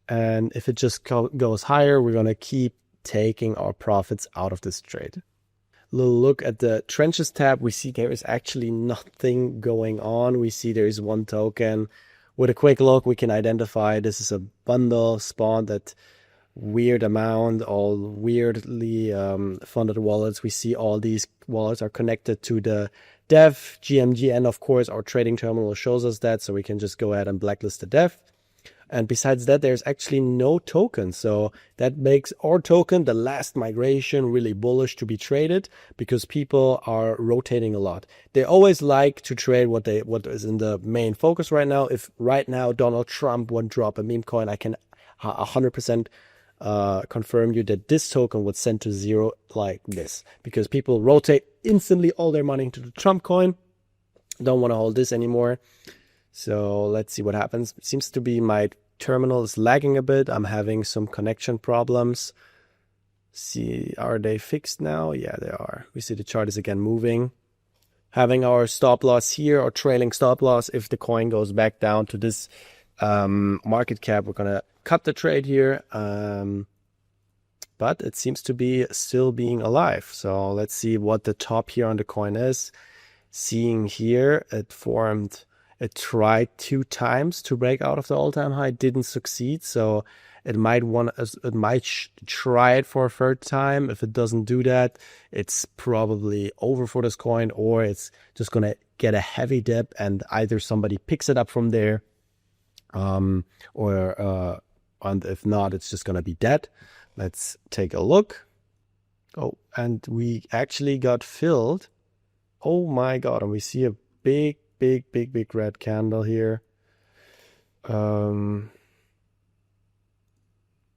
And if it just goes higher, we're going to keep taking our profits out of this trade. Little look at the trenches tab. We see there is actually nothing going on. We see there is one token. With a quick look, we can identify this is a bundle spawned at weird amount, all weirdly funded wallets. We see all these wallets are connected to the dev, GMG, and of course our trading terminal shows us that, so we can just go ahead and blacklist the dev. And besides that, there's actually no token. So that makes our token, the last migration, really bullish to be traded because people are rotating a lot. They always like to trade what is in the main focus right now. If right now Donald Trump would drop a meme coin, I can 100% confirm you that this token would send to zero like this, because people rotate instantly all their money into the Trump coin, don't want to hold this anymore. So let's see what happens. It seems to be my terminal is lagging a bit. I'm having some connection problems. See, are they fixed now? Yeah, they are. We see the chart is again moving. Having our stop loss here, or trailing stop loss, if the coin goes back down to this market cap, we're gonna cut the trade here, but it seems to be still being alive. So let's see what the top here on the coin is. Seeing here, it tried 2 times to break out of the all-time high, didn't succeed. So It might try it for a third time. If it doesn't do that, it's probably over for this coin, or it's just gonna get a heavy dip and either somebody picks it up from there, and if not, it's just gonna be dead. Let's take a look. Oh, and we actually got filled. Oh my God, and we see a big red candle here.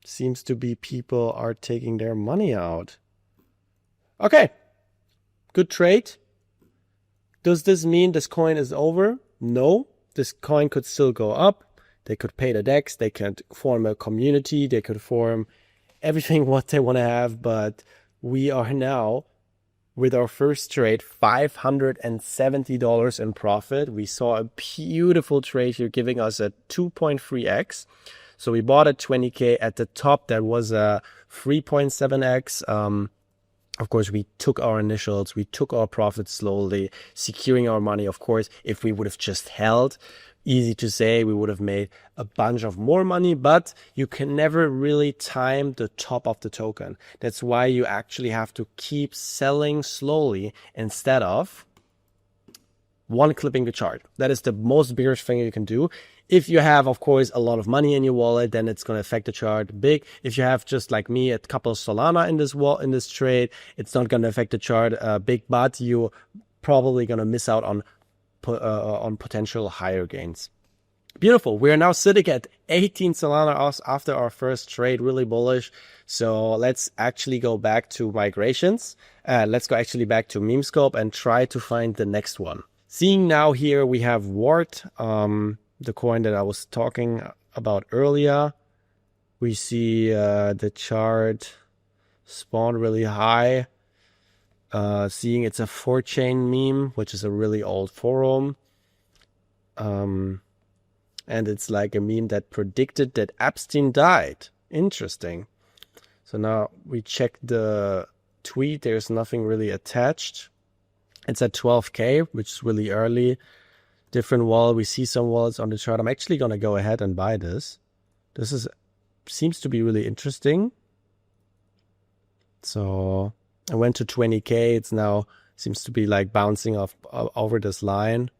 Seems to be people are taking their money out. Okay, good trade. Does this mean this coin is over? No, this coin could still go up. They could pay the DEX, they could form a community, they could form everything what they want to have, but we are now, with our first trade, $570 in profit. We saw a beautiful trade here giving us a 2.3x. So we bought at 20K. At the top, that was a 3.7x. Of course, we took our initials, we took our profits slowly, securing our money. Of course, if we would have just held, easy to say, we would have made a bunch of more money, but you can never really time the top of the token. That's why you actually have to keep selling slowly instead of one clipping the chart. That is the most bearish thing you can do. If you have, of course, a lot of money in your wallet, then it's going to affect the chart big. If you have, just like me, a couple of Solana in this trade, it's not going to affect the chart big, but you're probably going to miss out on potential higher gains. Beautiful. We are now sitting at 18 Solana after our first trade, really bullish. So let's actually go back to migrations. Let's go actually back to Memescope and try to find the next one. Seeing now here, we have Wart, the coin that I was talking about earlier. We see the chart spawn really high. Seeing it's a 4chain meme, which is a really old forum. And it's like a meme that predicted that Epstein died. Interesting. So now we check the tweet. There's nothing really attached. It's at 12K, which is really early. Different wall. We see some walls on the chart. I'm actually going to go ahead and buy this. This seems to be really interesting. So I went to 20K. It's now seems to be like bouncing off over this line.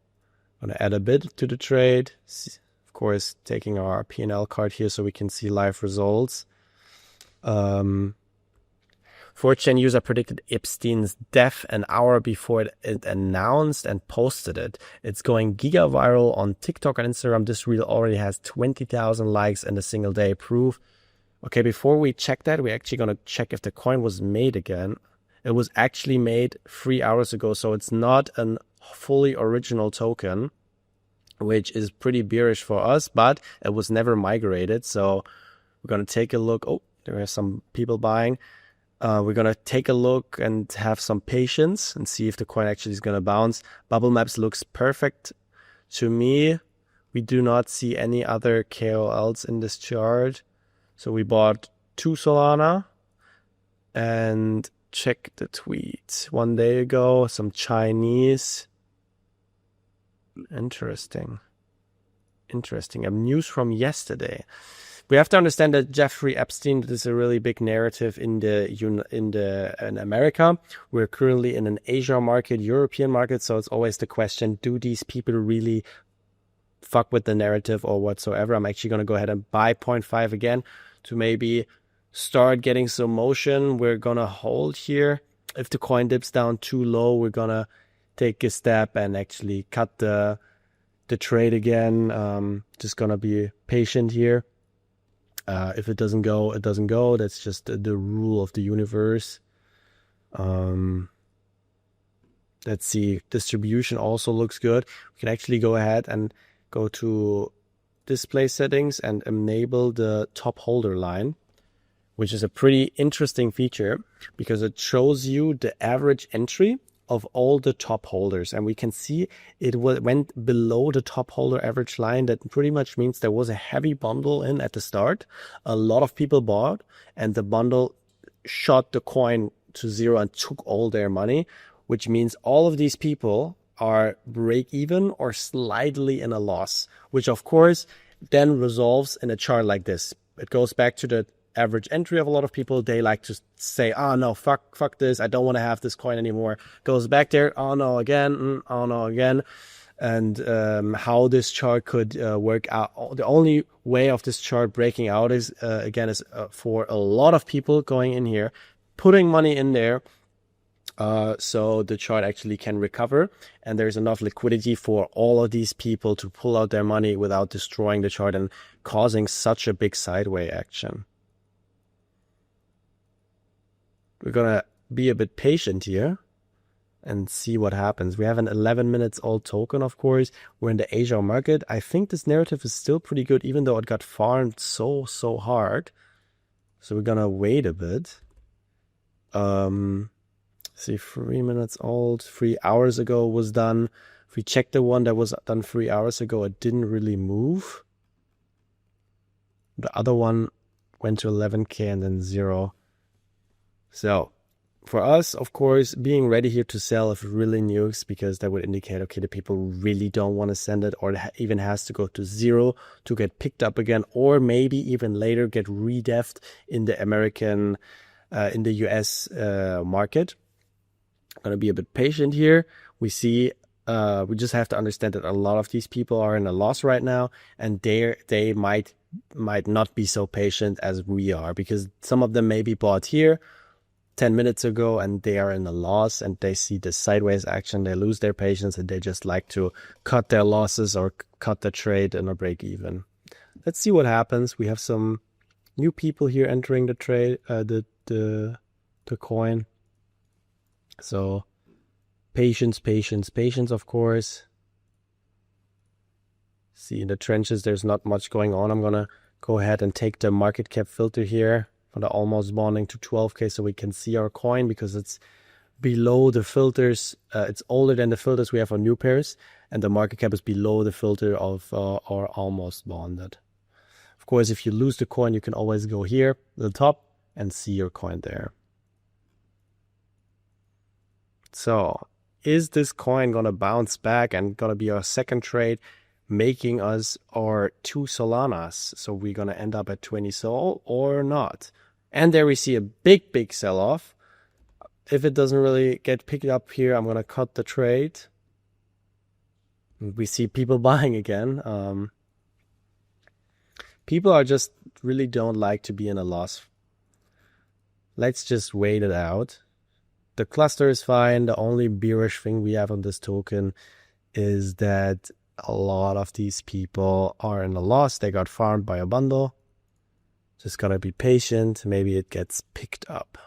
I'm going to add a bit to the trade. Of course, taking our P&L card here so we can see live results. 4chan user predicted Epstein's death an hour before it announced and posted it. It's going giga viral on TikTok and Instagram. This reel already has 20,000 likes in a single day. Proof. Okay, before we check that, we're actually going to check if the coin was made again. It was actually made 3 hours ago, so it's not a fully original token, which is pretty bearish for us, but it was never migrated. So we're going to take a look. Oh, there are some people buying. We're going to take a look and have some patience and see if the coin actually is going to bounce. Bubble Maps looks perfect to me. We do not see any other KOLs in this chart. So we bought 2 Solana and check the tweet 1 day ago. Some Chinese. Interesting. News from yesterday. We have to understand that Jeffrey Epstein is a really big narrative in America. We're currently in an Asia market, European market, so it's always the question: do these people really fuck with the narrative or whatsoever? I'm actually going to go ahead and buy 0.5 again to maybe start getting some motion. We're going to hold here. If the coin dips down too low, we're going to take a step and actually cut the trade again. Just going to be patient here. If it doesn't go, it doesn't go. That's just the rule of the universe. Let's see. Distribution also looks good. We can actually go ahead and go to display settings and enable the top holder line, which is a pretty interesting feature because it shows you the average entry of all the top holders, and we can see it went below the top holder average line. That pretty much means there was a heavy bundle in at the start. A lot of people bought, and the bundle shot the coin to zero and took all their money, which means all of these people are break even or slightly in a loss, which of course then resolves in a chart like this. it goes back to the average entry of a lot of people. They like to say, oh no, fuck this, I don't want to have this coin anymore. Goes back there, oh no again, oh no again. And how this chart could work out. The only way of this chart breaking out is for a lot of people going in here, putting money in there, so the chart actually can recover, and there's enough liquidity for all of these people to pull out their money without destroying the chart and causing such a big sideways action. We're gonna be a bit patient here and see what happens. We have an 11 minutes old token, of course. We're in the Asia market. I think this narrative is still pretty good, even though it got farmed so hard. So we're gonna wait a bit. See, 3 minutes old, 3 hours ago was done. If we check the one that was done 3 hours ago, it didn't really move. The other one went to 11K and then 0. So for us, of course, being ready here to sell if really nukes, because that would indicate, okay, the people really don't want to send it, or it even has to go to 0 to get picked up again, or maybe even later get redefed in the American, in the US market. I'm going to be a bit patient here. We see, we just have to understand that a lot of these people are in a loss right now, and they might not be so patient as we are, because some of them maybe bought here 10 minutes ago and they are in a loss, and they see the sideways action, they lose their patience, and they just like to cut their losses or cut the trade and a break even. Let's see what happens. We have some new people here entering the trade, the coin. So patience, of course. See, in the trenches, there's not much going on. I'm going to go ahead and take the market cap filter here for the almost bonding to 12K, so we can see our coin, because it's below the filters. It's older than the filters we have on new pairs, and the market cap is below the filter of our almost bonded. Of course, if you lose the coin, you can always go here at the top and see your coin there. So is this coin going to bounce back and going to be our second trade, making us our 2 Solanas? So we're going to end up at 20 Sol or not? And there we see a big sell-off. If it doesn't really get picked up here, I'm going to cut the trade. We see people buying again. People are just really don't like to be in a loss. Let's just wait it out. The cluster is fine. The only bearish thing we have on this token is that a lot of these people are in a loss. They got farmed by a bundle. Just gotta be patient. Maybe it gets picked up.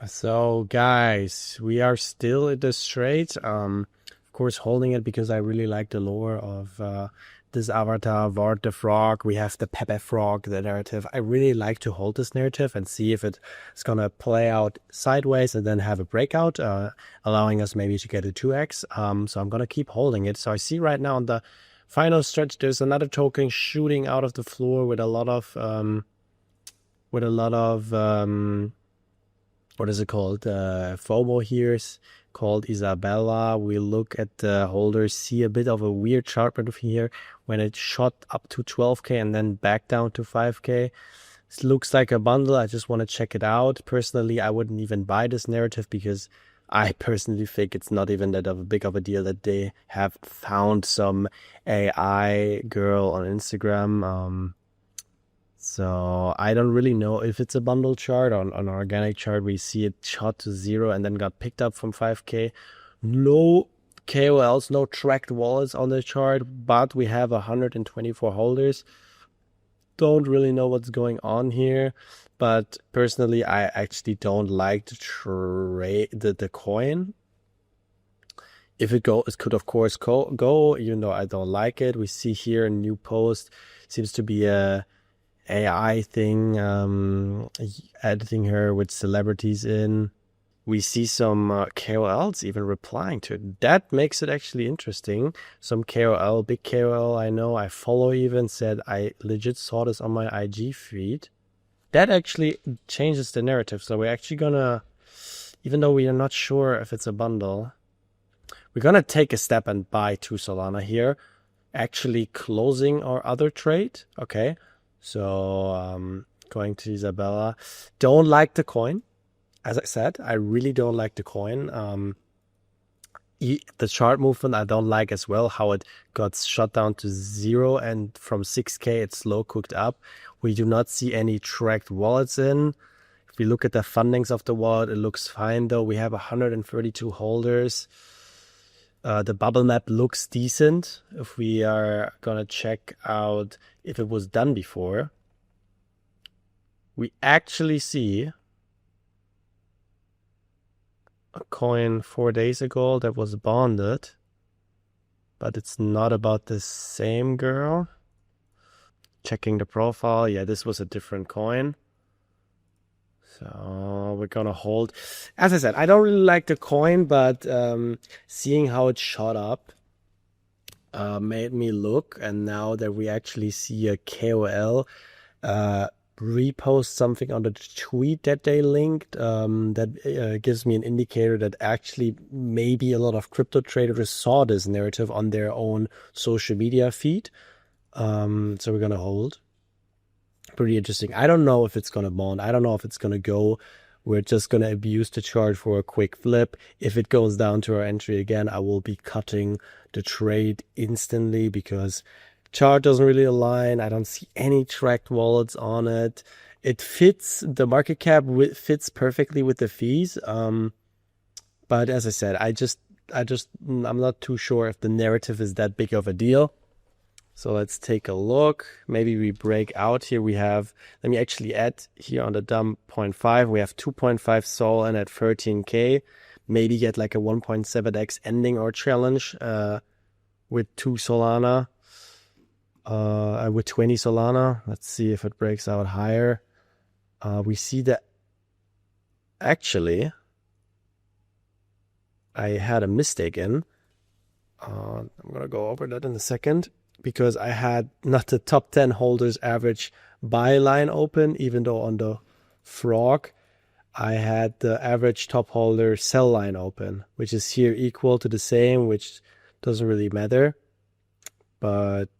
So guys, we are still in this trade. Of course, holding it because I really like the lore of this avatar, Vart the Frog. We have the Pepe Frog, the narrative. I really like to hold this narrative and see if it's gonna play out sideways and then have a breakout, allowing us maybe to get a 2x. So I'm gonna keep holding it. So I see right now on the final stretch, there's another token shooting out of the floor with a lot of what is it called? FOMO here is called Isabella. We look at the holders, see a bit of a weird chart pattern here when it shot up to 12K and then back down to 5K. This looks like a bundle. I just want to check it out. Personally, I wouldn't even buy this narrative because I personally think it's not even that big of a deal that they have found some AI girl on Instagram. So I don't really know if it's a bundle chart. On an organic chart, we see it shot to 0 and then got picked up from 5K. No KOLs, no tracked wallets on the chart, but we have 124 holders. Don't really know what's going on here, but personally, I actually don't like to trade the coin. If it goes, it could of course go, even though I don't like it. We see here a new post, seems to be a AI thing, editing her with celebrities in. We see some KOLs even replying to it. That makes it actually interesting. Some KOL, big KOL I know, I follow even, said I legit saw this on my IG feed. That actually changes the narrative. So we're actually gonna, even though we are not sure if it's a bundle, We're going to take a step and buy 2 Solana here, actually closing our other trade. Okay, so going to Isabella. Don't like the coin. As I said, I really don't like the coin. The chart movement I don't like as well, how it got shut down to 0 and from 6K it's slow cooked up. We do not see any tracked wallets in. If we look at the fundings of the wallet, it looks fine though. We have 132 holders. The bubble map looks decent. If we are gonna check out if it was done before, we actually see a coin 4 days ago that was bonded, but it's not about the same girl. Checking the profile, yeah, this was a different coin. So we're gonna hold. As I said, I don't really like the coin, but seeing how it shot up made me look. And now that we actually see a KOL repost something on the tweet that they linked, that gives me an indicator that actually maybe a lot of crypto traders saw this narrative on their own social media feed. So we're gonna hold. Pretty interesting. I don't know if it's gonna bond. I don't know if it's gonna go. We're just gonna abuse the chart for a quick flip. If it goes down to our entry again, I will be cutting the trade instantly because chart doesn't really align. I don't see any tracked wallets on it. It fits, the market cap fits perfectly with the fees. But as I said, I'm not too sure if the narrative is that big of a deal. So let's take a look. Maybe we break out here. We have, let me actually add here on the dump 0.5. We have 2.5 Sol and at 13K. Maybe get like a 1.7x ending or challenge with 2 Solana. With 20 Solana. Let's see if it breaks out higher. We see that actually I had a mistake in. I'm going to go over that in a second. Because I had not the top 10 holders average buy line open, even though on the frog, I had the average top holder sell line open, which is here equal to the same, which doesn't really matter. But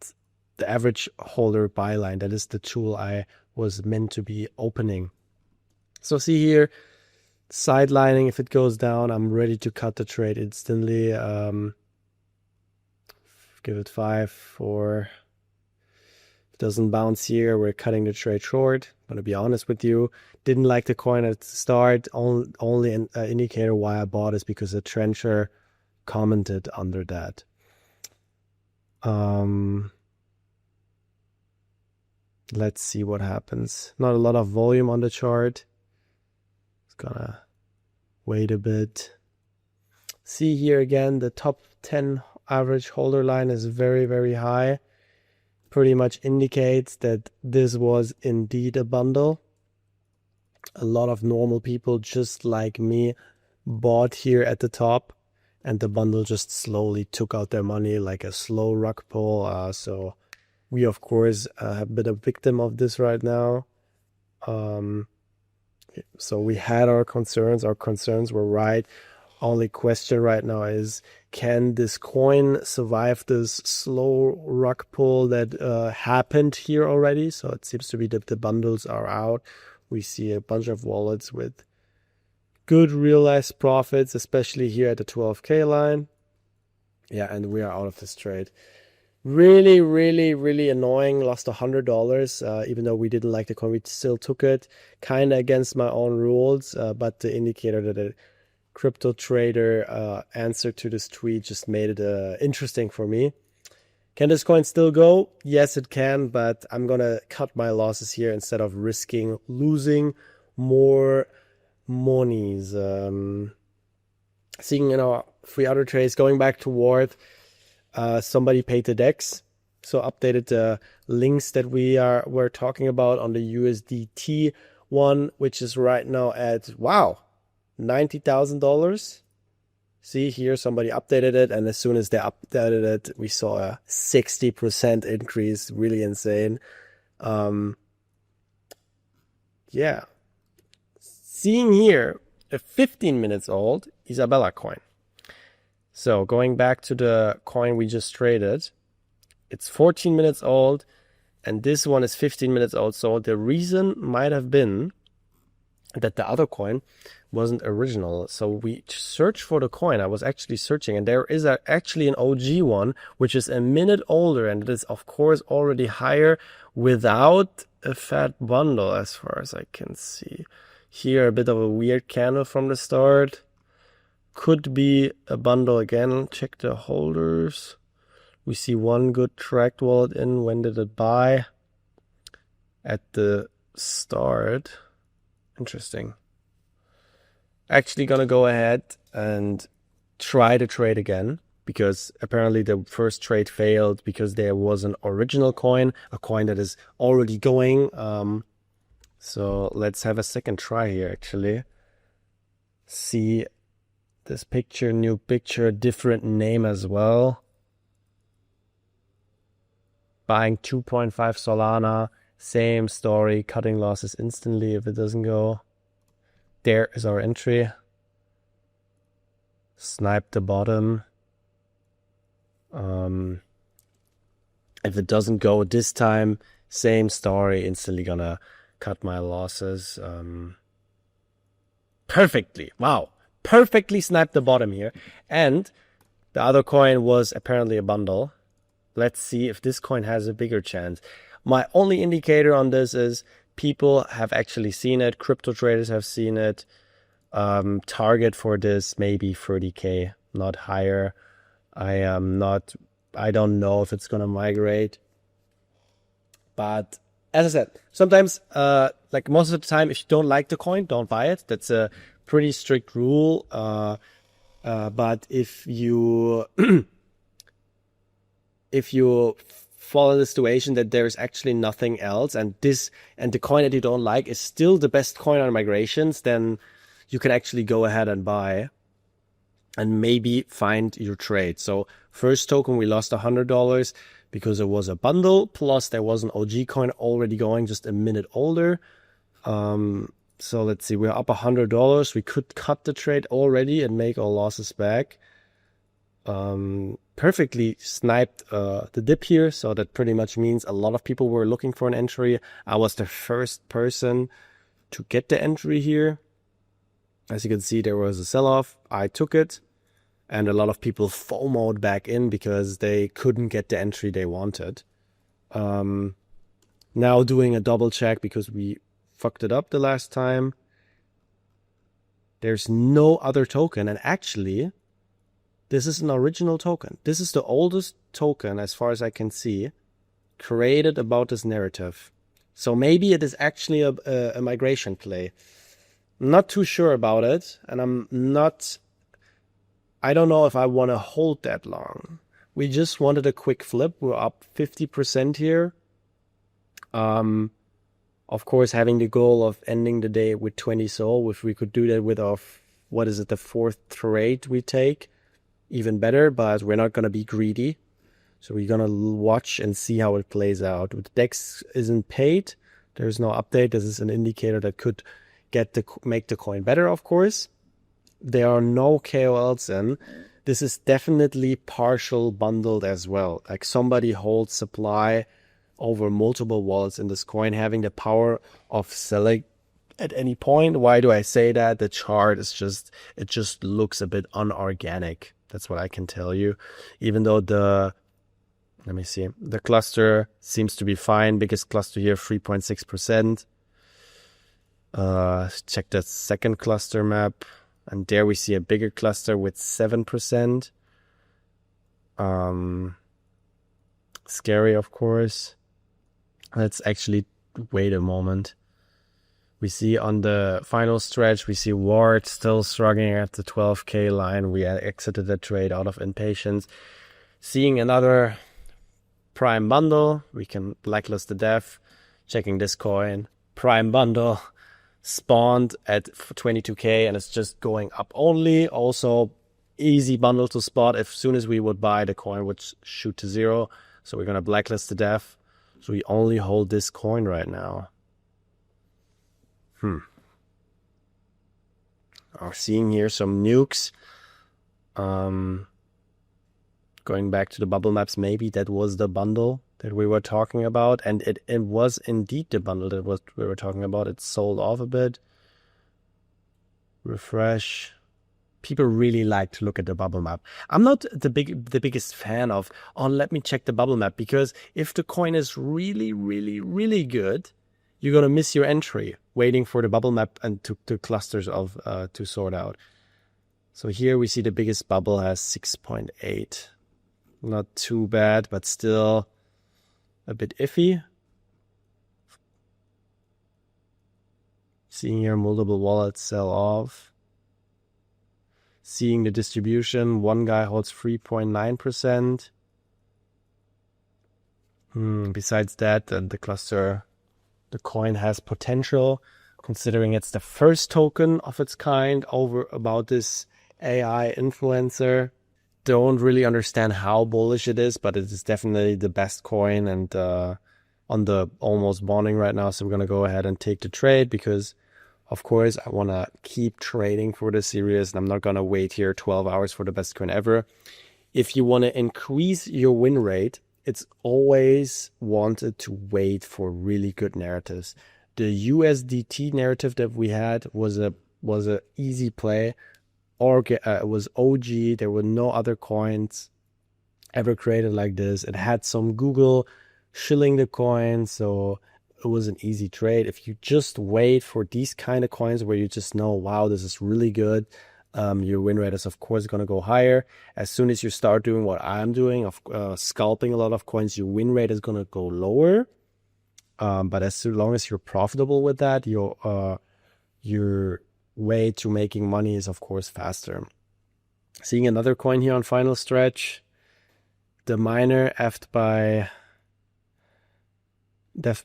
the average holder buy line, that is the tool I was meant to be opening. So see here, sidelining, if it goes down, I'm ready to cut the trade instantly. Give it 5, 4. If it doesn't bounce here, we're cutting the trade short. I'm going to be honest with you. Didn't like the coin at the start. Only an indicator why I bought is because the trencher commented under that. Let's see what happens. Not a lot of volume on the chart. It's gonna wait a bit. See here again, the top 10 average holder line is very, very high. Pretty much indicates that this was indeed a bundle. A lot of normal people just like me bought here at the top and the bundle just slowly took out their money like a slow rug pull. So we of course have been a victim of this right now. So we had our concerns were right. Only question right now is, can this coin survive this slow rug pull that happened here already? So it seems to be that the bundles are out. We see a bunch of wallets with good realized profits, especially here at the 12K line. Yeah, and we are out of this trade. Really, really, really annoying. Lost $100, even though we didn't like the coin. We still took it. Kind of against my own rules, but the indicator that it crypto trader answer to this tweet just made it interesting for me. Can this coin still go? Yes, it can, but I'm gonna cut my losses here instead of risking losing more monies. Seeing our 3 other trades going back to Ward, somebody paid the DEX, so updated the links that we're talking about on the USDT one, which is right now at $90,000. See here, somebody updated it, and as soon as they updated it, we saw a 60% increase. Really insane. Yeah. Seeing here a 15 minutes old Isabella coin. So going back to the coin we just traded, it's 14 minutes old and this one is 15 minutes old. So the reason might have been that the other coin wasn't original. So we searched for the coin. I was actually searching and there is actually an OG one, which is a minute older and it is of course already higher without a fat bundle as far as I can see. Here a bit of a weird candle from the start. Could be a bundle again. Check the holders. We see one good tracked wallet in. When did it buy? At the start. Interesting. Actually gonna go ahead and try to trade again because apparently the first trade failed because there was an original coin, a coin that is already going. So let's have a second try here actually. See this picture, new picture, different name as well. Buying 2.5 Solana, same story, cutting losses instantly if it doesn't go. There is our entry. Snipe the bottom. If it doesn't go this time, same story, instantly gonna cut my losses. Perfectly, wow. Perfectly sniped the bottom here. And the other coin was apparently a bundle. Let's see if this coin has a bigger chance. My only indicator on this is people have actually seen it. Crypto traders have seen it. Target for this maybe 30K, not higher. I don't know if it's gonna migrate. But as I said, sometimes like most of the time, if you don't like the coin, don't buy it. That's a pretty strict rule. But if you if you fall in the situation that there is actually nothing else and the coin that you don't like is still the best coin on migrations, then you can actually go ahead and buy and maybe find your trade. So first token, we lost $100 because it was a bundle, plus there was an OG coin already going just a minute older. So let's see, we're up $100. We could cut the trade already and make our losses back. Perfectly sniped the dip here, so that pretty much means a lot of people were looking for an entry. I was the first person to get the entry here. As you can see, there was a sell-off. I took it, and a lot of people FOMO'd back in because they couldn't get the entry they wanted. Now doing a double check because we fucked it up the last time. There's no other token, and actually this is an original token. This is the oldest token, as far as I can see, created about this narrative. So maybe it is actually a migration play. I'm not too sure about it, and I don't know if I want to hold that long. We just wanted a quick flip. We're up 50% here. Of course, having the goal of ending the day with 20 SOL, if we could do that with our, what is it, the fourth trade we take, even better, but we're not going to be greedy. So we're going to watch and see how it plays out. The DEX isn't paid. There's no update. This is an indicator that could make the coin better, of course. There are no KOLs in. This is definitely partial bundled as well. Like somebody holds supply over multiple wallets in this coin, having the power of selling at any point. Why do I say that? The chart is it just looks a bit unorganic. That's what I can tell you. Even though let me see, the cluster seems to be fine. Biggest cluster here, 3.6%. Check the second cluster map. And there we see a bigger cluster with 7%. Scary, of course. Let's actually wait a moment. We see on the final stretch, we see Ward still struggling at the 12K line. We exited the trade out of impatience. Seeing another prime bundle, we can blacklist the dev. Checking this coin, prime bundle spawned at 22K and it's just going up only. Also, easy bundle to spot. As soon as we would buy, the coin would shoot to zero. So we're going to blacklist the dev. So we only hold this coin right now. I'm seeing here some nukes. Going back to the bubble maps, maybe that was the bundle that we were talking about. And it was indeed the bundle that we were talking about. It sold off a bit. Refresh. People really like to look at the bubble map. I'm not the biggest fan of, oh, let me check the bubble map, because if the coin is really, really, really good, you're going to miss your entry waiting for the bubble map and to clusters of to sort out. So here we see the biggest bubble has 6.8. Not too bad, but still a bit iffy. Seeing here multiple wallets sell off. Seeing the distribution, one guy holds 3.9%. Besides that, the cluster, the coin has potential, considering it's the first token of its kind about this AI influencer. Don't really understand how bullish it is, but it is definitely the best coin and on the almost bonding right now. So we're going to go ahead and take the trade because, of course, I want to keep trading for the series and I'm not going to wait here 12 hours for the best coin ever. If you want to increase your win rate, it's always wanted to wait for really good narratives. The USDT narrative that we had was a easy play. It was OG. There were no other coins ever created like this. It had some Google shilling the coin, so it was an easy trade. If you just wait for these kind of coins where you just know, wow, this is really good, your win rate is of course going to go higher. As soon as you start doing what I'm doing, of scalping a lot of coins, your win rate is going to go lower. But as long as you're profitable with that, your way to making money is of course faster. Seeing another coin here on final stretch, the miner Death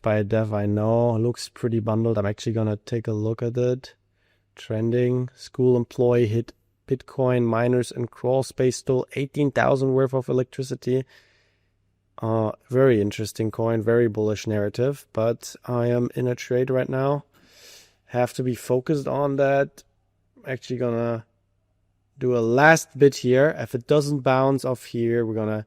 by Dev, I know, looks pretty bundled. I'm actually gonna take a look at it. Trending, school employee hit Bitcoin, miners and crawl space stole 18,000 worth of electricity. Very interesting coin, very bullish narrative, but I am in a trade right now. Have to be focused on that. Actually gonna do a last bit here. If it doesn't bounce off here, we're gonna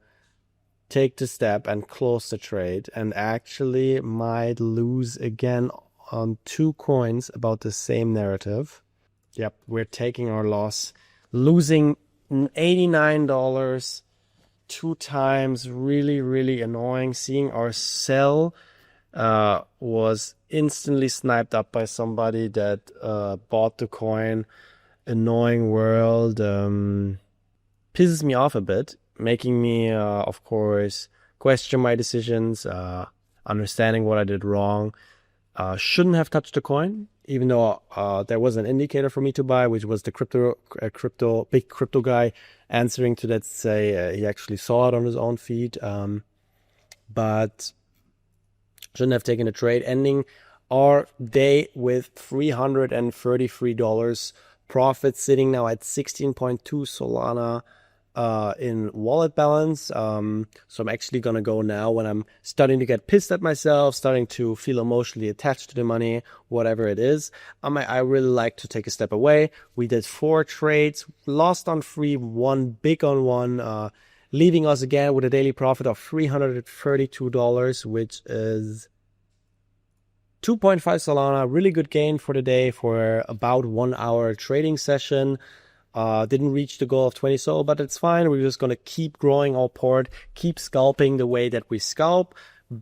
take the step and close the trade, and actually might lose again on 2 coins about the same narrative. Yep, we're taking our loss, losing $89 2 times. Really, really annoying. Seeing our sell was instantly sniped up by somebody that bought the coin. Annoying world. Pisses me off a bit, making me, of course, question my decisions, understanding what I did wrong. Shouldn't have touched the coin, even though there was an indicator for me to buy, which was the big crypto guy answering to that, say he actually saw it on his own feed. But shouldn't have taken a trade. Ending our day with $333 profit, sitting now at 16.2 Solana in wallet balance. So I'm actually gonna go now when I'm starting to get pissed at myself, starting to feel emotionally attached to the money, whatever it is. I really like to take a step away. We did 4 trades, lost on 3, 1 big on 1, leaving us again with a daily profit of $332, which is 2.5 Solana. Really good gain for the day for about 1 hour trading session. Didn't reach the goal of 20 SOL, but it's fine. We're just going to keep growing our port, keep scalping the way that we scalp,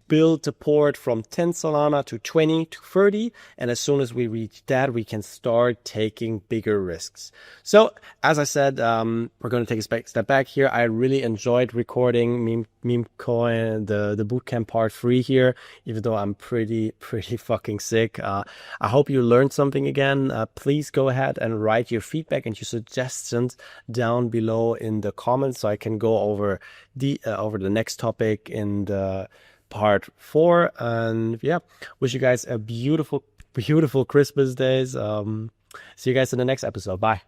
build the port from 10 Solana to 20 to 30. And as soon as we reach that, we can start taking bigger risks. So as I said, we're going to take a step back here. I really enjoyed recording memecoin, the bootcamp part 3 here, even though I'm pretty fucking sick. I hope you learned something again. Please go ahead and write your feedback and your suggestions down below in the comments so I can go over the next topic in the part 4. And yeah, wish you guys a beautiful Christmas days. See you guys in the next episode. Bye.